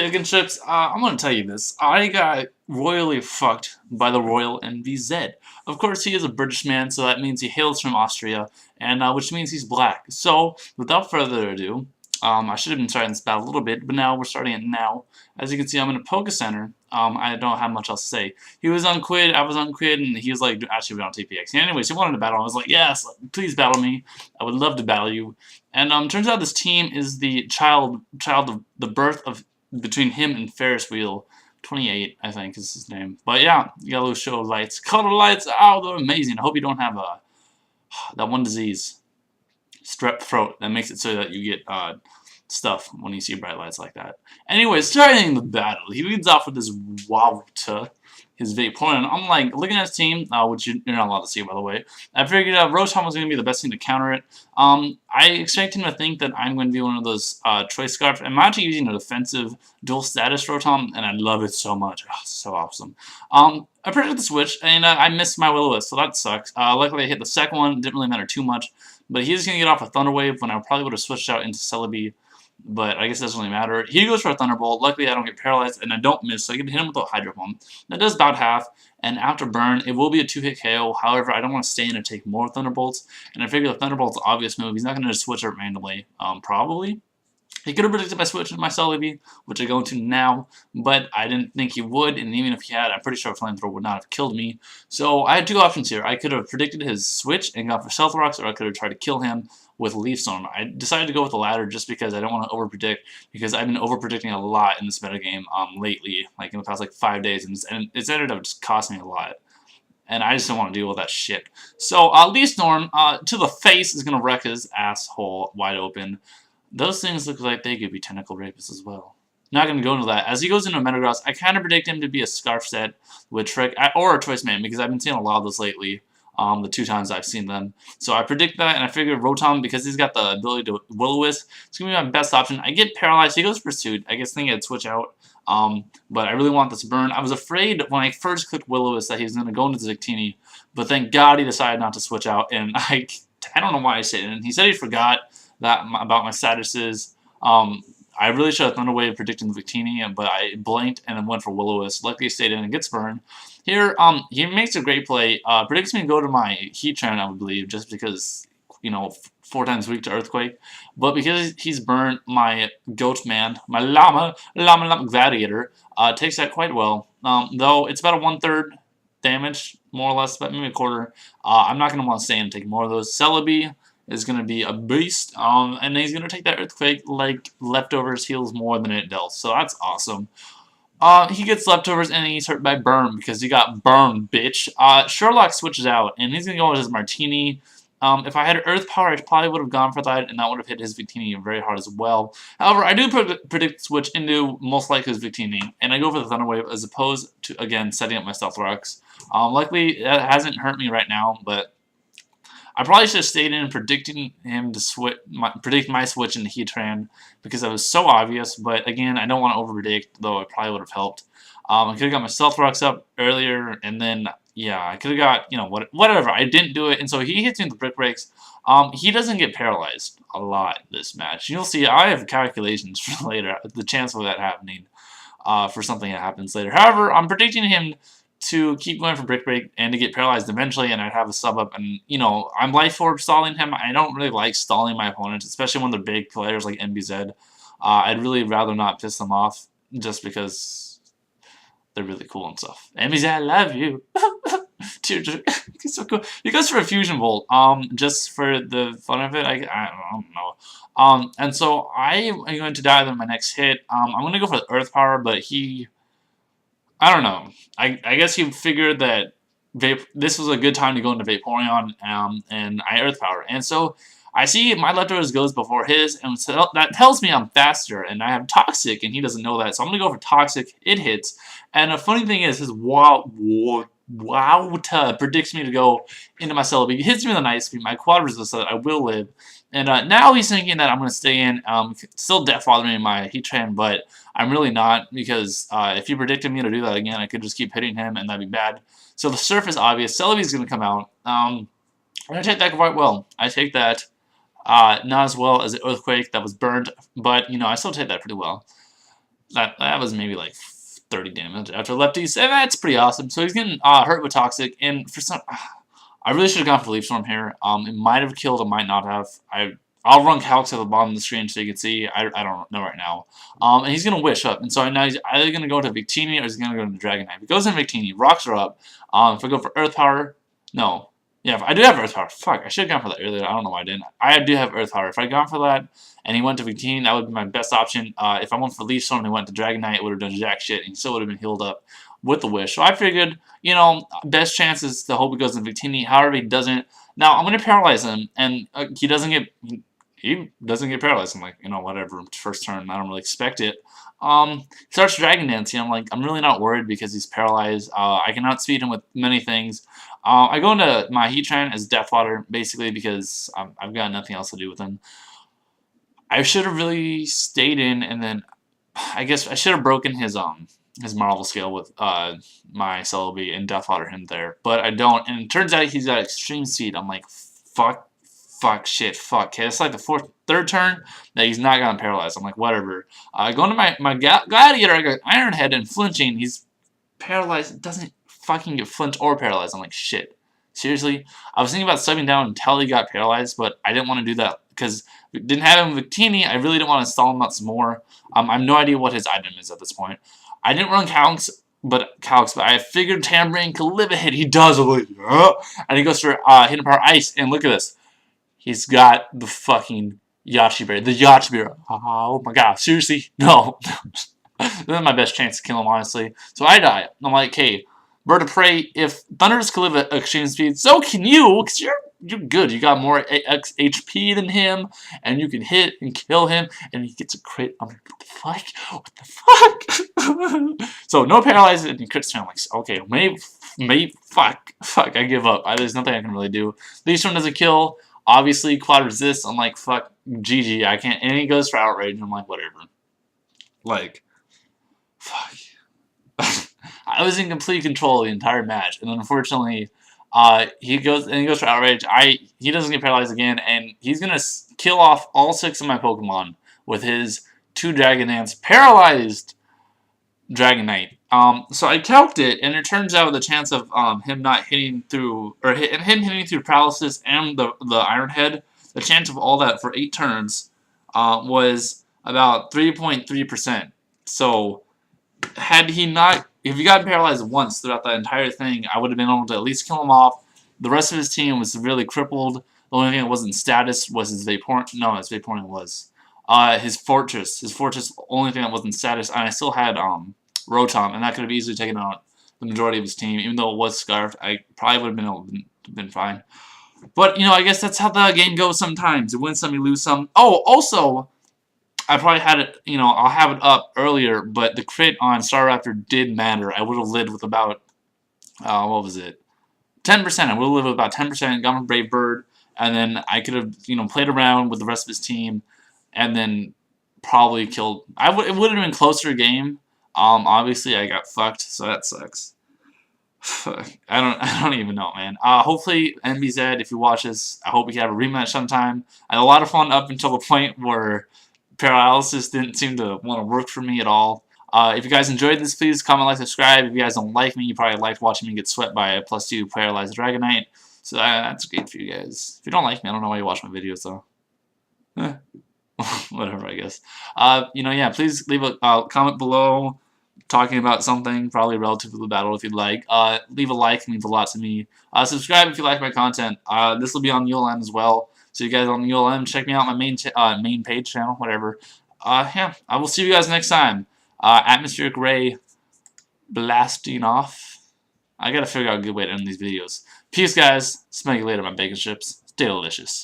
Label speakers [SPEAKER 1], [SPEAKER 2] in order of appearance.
[SPEAKER 1] Chicken chips, I'm gonna tell you this. I got royally fucked by the Royal MVZ. Of course, he is a British man, so that means he hails from Austria, and which means he's black. So, without further ado, I should have been starting this battle a little bit, but now we're starting it now. As you can see, I'm in a Poke Center. I don't have much else to say. He was on Quid, I was on Quid, and he was like, actually, we don't TPX. Anyways, he wanted to battle. I was like, yes, please battle me. I would love to battle you. And turns out this team is the child of the birth of between him and Ferris Wheel. 28, I think, is his name. But yeah, yellow show lights. Color lights, oh, they're amazing. I hope you don't have that one disease, strep throat, that makes it so that you get stuff when you see bright lights like that. Anyway, starting the battle, he leads off with this Wowta, his Vaporeon. I'm like, looking at his team, which you're not allowed to see, by the way, I figured Rotom was going to be the best thing to counter it. I expect him to think that I'm going to be one of those Choice Scarf. I'm actually using a defensive dual status Rotom, and I love it so much. Oh, so awesome. I predicted the switch, and I missed my Will-O-Wisp, so that sucks. Luckily, I hit the second one. It didn't really matter too much. But he's going to get off a Thunder Wave when I probably would have switched out into Celebi. But I guess it doesn't really matter. He goes for a Thunderbolt. Luckily, I don't get paralyzed, and I don't miss, so I can hit him with a Hydro Pump. That does about half, and after burn, it will be a 2-hit KO. However, I don't want to stay in and take more Thunderbolts, and I figure the Thunderbolt's an obvious move. He's not going to just switch it randomly, probably. He could have predicted my switch into my Celebi, which I go into now, but I didn't think he would, and even if he had, I'm pretty sure Flamethrower would not have killed me. So I had two options here. I could have predicted his switch and gone for Stealth Rocks, or I could have tried to kill him with Leaf Storm. I decided to go with the latter just because I don't want to overpredict, because I've been overpredicting a lot in this metagame lately, like in the past 5 days, and it's ended up just costing me a lot. And I just don't want to deal with that shit. So Leaf Storm to the face is going to wreck his asshole wide open. Those things look like they could be Tentacle Rapists as well. Not going to go into that. As he goes into Metagross, I kind of predict him to be a Scarf set with Trick, or a Choice Man, because I've been seeing a lot of those lately, the 2 times I've seen them. So I predict that, and I figure Rotom, because he's got the ability to Will-O-Wisp, it's going to be my best option. I get paralyzed. He goes Pursuit. I guess thinking I'd switch out, but I really want this burn. I was afraid when I first clicked Will-O-Wisp that he was going to go into Victini, but thank God he decided not to switch out, and I don't know why I said it. And he said he forgot that about my statuses. I really should have Thunder Wave predicting the Victini, but I blanked and then went for Will-O-Wisp. Luckily, he stayed in and gets burned. Here, he makes a great play. Predicts me to go to my Heatran, I would believe, just because, 4 times weak to Earthquake. But because he's burned, my Goat Man, my Llama Gladiator, takes that quite well. Though it's about a 1/3 damage, more or less, but maybe a quarter. I'm not going to want to stay in and take more of those. Celebi is going to be a beast, and he's going to take that Earthquake like leftovers heals more than it dealt, so that's awesome. He gets leftovers, and he's hurt by burn, because he got burned, bitch. Sherlock switches out, and he's going to go with his Martini. If I had Earth Power, I probably would have gone for that, and that would have hit his Victini very hard as well. However, I do predict switch into most likely his Victini, and I go for the Thunder Wave as opposed to, again, setting up my Stealth Rocks. Luckily, that hasn't hurt me right now, but I probably should have stayed in predicting him to predict my switch into Heatran, because that was so obvious. But again, I don't want to overpredict, though it probably would have helped. I could have got my Stealth Rocks up earlier, and then yeah, I could have got whatever. I didn't do it, and so he hits me with the Brick Breaks. He doesn't get paralyzed a lot this match. You'll see. I have calculations for later, the chance of that happening, for something that happens later. However, I'm predicting him to keep going for Brick Break and to get paralyzed eventually, and I'd have a sub up, and I'm Life Orb stalling him. I don't really like stalling my opponents, especially when they're big players like MBZ. I'd really rather not piss them off, just because they're really cool and stuff. MBZ, I love you. He's so cool. He goes for a Fusion Bolt, just for the fun of it. I don't know. And so I am going to die on my next hit. I'm going to go for the Earth Power, but I don't know. I guess he figured that this was a good time to go into Vaporeon, and I Earth Power. And so I see my leftovers goes before his, and so that tells me I'm faster, and I have Toxic, and he doesn't know that. So I'm going to go for Toxic. It hits. And the funny thing is, his Wowta predicts me to go into my Celebi. He hits me with a Night Speed. My Quad Resist so that I will live. And now he's thinking that I'm going to stay in. Still Death Father me in my Heatran, but I'm really not, because if he predicted me to do that again, I could just keep hitting him, and that'd be bad. So the Surf is obvious. Celebi's going to come out. And I take that quite well. I take that not as well as the Earthquake that was burned, but, I still take that pretty well. That was maybe like 30 damage after lefties, and that's pretty awesome. So he's getting hurt with Toxic, and for some, I really should have gone for Leaf Storm here. It might have killed, it might not have. I'll run Calx at the bottom of the screen so you can see. I don't know right now. And he's going to Wish up. And so now he's either going to go to Victini or he's going to go into Dragon Knight. If he goes in Victini, rocks are up. If I go for Earth Power, no. Yeah, I do have Earth Power. Fuck, I should have gone for that earlier. I don't know why I didn't. I do have Earth Power. If I had gone for that and he went to Victini, that would be my best option. If I went for Leaf Storm and he went to Dragon Knight, it would have done jack shit and he still would have been healed up with the Wish. So I figured, you know, best chance is to hope he goes in Victini. However, he doesn't. Now, I'm going to paralyze him, and he doesn't get paralyzed. I'm like, you know, whatever, first turn, I don't really expect it. Starts Dragon Dancing. I'm like, I'm really not worried because he's paralyzed. I can outspeed him with many things. I go into my Heatran as Deathwater, basically, because I've got nothing else to do with him. I should have really stayed in, and then I guess I should have broken his Marvel Scale with my Celebi and Deathwater him there, but I don't. And it turns out he's got Extreme Speed. I'm like, fuck, shit, fuck. Okay, it's like the third turn that he's not gotten paralyzed. I'm like, whatever. Going to my Gladiator, I got Iron Head and flinching. He's paralyzed. It doesn't fucking get flinched or paralyzed. I'm like, shit. Seriously? I was thinking about subbing down until he got paralyzed, but I didn't want to do that because we didn't have him with Victini. I really didn't want to stall him out some more. I have no idea what his item is at this point. I didn't run Calx, but I figured Tambourine could live a hit. He does. I'm like, and he goes for Hidden Power Ice, and look at this. He's got the fucking Yachi Berry. The Yachi Berry. Oh my god. Seriously? No. This is my best chance to kill him, honestly. So I die. I'm like, hey, Bird of Prey, if Thunders can live at extreme speed, so can you, because you're good. You got more HP than him, and you can hit and kill him, and he gets a crit. I'm like, what the fuck? What the fuck? So no paralyzes, and he crits me. I'm like, okay, maybe, fuck, I give up. There's nothing I can really do. Leaf Storm doesn't kill. Obviously, quad resist. I'm like, fuck, GG, I can't. And he goes for Outrage. I'm like, whatever. Like, fuck. I was in complete control the entire match, and then unfortunately, he goes for Outrage. He doesn't get paralyzed again, and he's gonna kill off all 6 of my Pokemon with his 2 Dragon Dance paralyzed Dragon Knight. So I calced it, and it turns out the chance of him not hitting through, or him hitting through paralysis and the Iron Head, the chance of all that for 8 turns was about 3.3%. So had he not, if he got paralyzed once throughout the entire thing, I would have been able to at least kill him off. The rest of his team was severely crippled. The only thing that wasn't status was his Vaporeon. No, his Vaporeon was. His Fortress. His Fortress, only thing that wasn't status. And I still had Rotom, and that could have easily taken out the majority of his team. Even though it was Scarfed, I probably would have been able to been fine. But, you know, I guess that's how the game goes sometimes. You win some, you lose some. Oh, also, I probably had it, you know, I'll have it up earlier, but the crit on Staraptor did matter. I would have lived with about, what was it? 10%. I would have lived with about 10%, gone for Brave Bird, and then I could have, you know, played around with the rest of his team, and then probably killed. It would have been a closer game. Obviously, I got fucked, so that sucks. I don't even know, man. Hopefully, NBZ, if you watch this, I hope we can have a rematch sometime. I had a lot of fun up until the point where paralysis didn't seem to want to work for me at all. If you guys enjoyed this, please comment, like, subscribe. If you guys don't like me, you probably liked watching me get swept by a +2 paralyzed Dragonite. So that's great for you guys. If you don't like me, I don't know why you watch my videos, though. Whatever, I guess. You know, yeah, please leave a comment below talking about something, probably relative to the battle if you'd like. Leave a like, it means a lot to me. Subscribe if you like my content. This will be on ULM as well. So you guys on ULM, check me out on my main page channel, whatever. Yeah, I will see you guys next time. AtmosphericRay blasting off. I gotta figure out a good way to end these videos. Peace, guys. Smell you later, my bacon chips. Stay delicious.